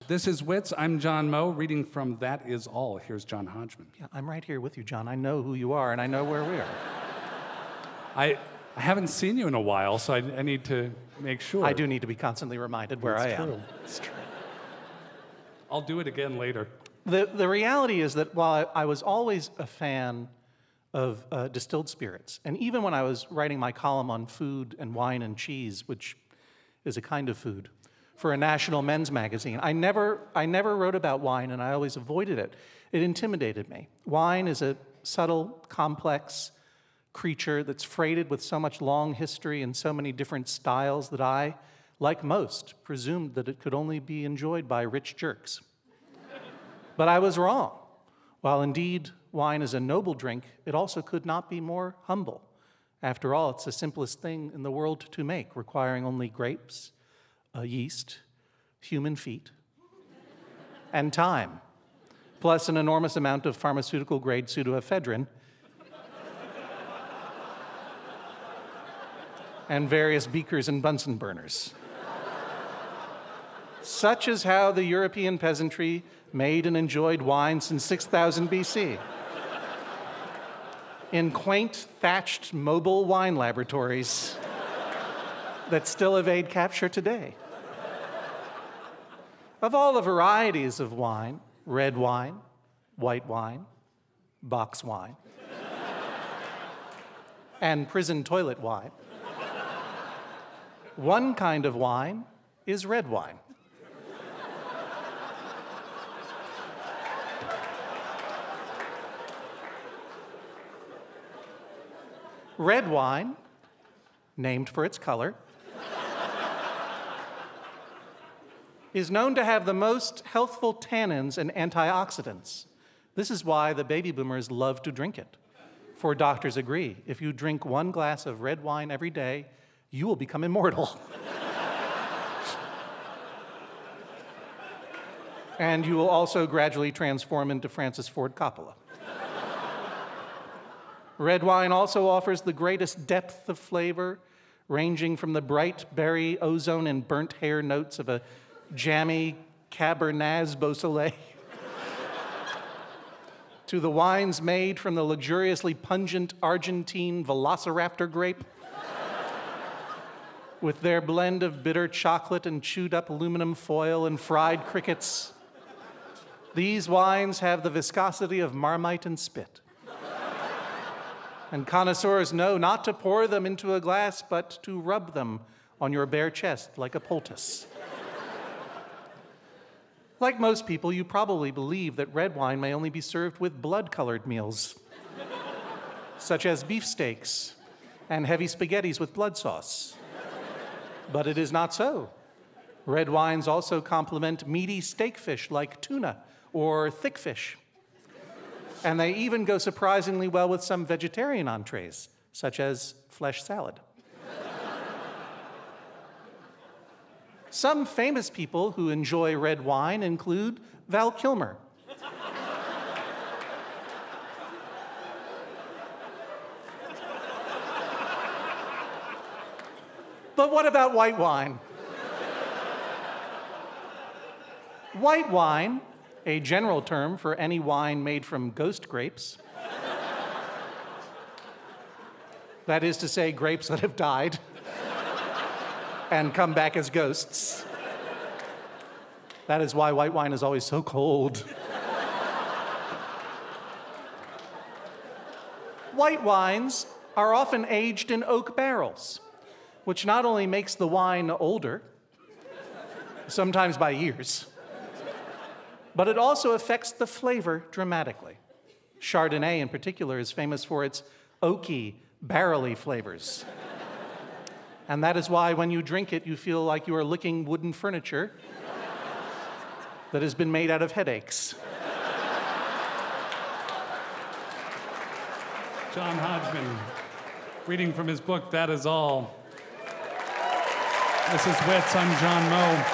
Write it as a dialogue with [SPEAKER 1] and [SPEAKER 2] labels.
[SPEAKER 1] This is Wits. I'm John Moe, reading from That Is All. Here's John Hodgman.
[SPEAKER 2] Yeah, I'm right here with you, John. I know who you are, and I know where we are.
[SPEAKER 1] I haven't seen you in a while, so I need to make sure.
[SPEAKER 2] I do need to be constantly reminded where I am.
[SPEAKER 1] It's true. I'll do it again later.
[SPEAKER 2] The reality is that while I was always a fan of distilled spirits, and even when I was writing my column on food and wine and cheese, which is a kind of food, for a national men's magazine, I never wrote about wine, and I always avoided it. It intimidated me. Wine is a subtle, complex creature that's freighted with so much long history and so many different styles that I, like most, presumed that it could only be enjoyed by rich jerks. But I was wrong. While indeed wine is a noble drink, it also could not be more humble. After all, it's the simplest thing in the world to make, requiring only grapes, yeast, human feet, and time, plus an enormous amount of pharmaceutical-grade pseudoephedrine and various beakers and Bunsen burners. Such is how the European peasantry made and enjoyed wine since 6000 BC. In quaint, thatched, mobile wine laboratories that still evade capture today. Of all the varieties of wine, red wine, white wine, box wine, and prison toilet wine, one kind of wine is red wine. Red wine, named for its color, is known to have the most healthful tannins and antioxidants. This is why the baby boomers love to drink it. For doctors agree, if you drink one glass of red wine every day, you will become immortal. And you will also gradually transform into Francis Ford Coppola. Red wine also offers the greatest depth of flavor, ranging from the bright berry, ozone, and burnt hair notes of a jammy Cabernet Beausoleil to the wines made from the luxuriously pungent Argentine Velociraptor grape with their blend of bitter chocolate and chewed-up aluminum foil and fried crickets. These wines have the viscosity of Marmite and spit. And connoisseurs know not to pour them into a glass, but to rub them on your bare chest like a poultice. Like most people, you probably believe that red wine may only be served with blood-colored meals, such as beefsteaks and heavy spaghettis with blood sauce. But it is not so. Red wines also complement meaty steak fish like tuna or thick fish. And they even go surprisingly well with some vegetarian entrees, such as flesh salad. Some famous people who enjoy red wine include Val Kilmer, but what about white wine? White wine, a general term for any wine made from ghost grapes, that is to say, grapes that have died and come back as ghosts. That is why white wine is always so cold. White wines are often aged in oak barrels, which not only makes the wine older, sometimes by years, but it also affects the flavor dramatically. Chardonnay, in particular, is famous for its oaky, barrel-y flavors. And that is why when you drink it, you feel like you are licking wooden furniture that has been made out of headaches.
[SPEAKER 1] John Hodgman, reading from his book, That Is All. This is Wits. I'm John Moe.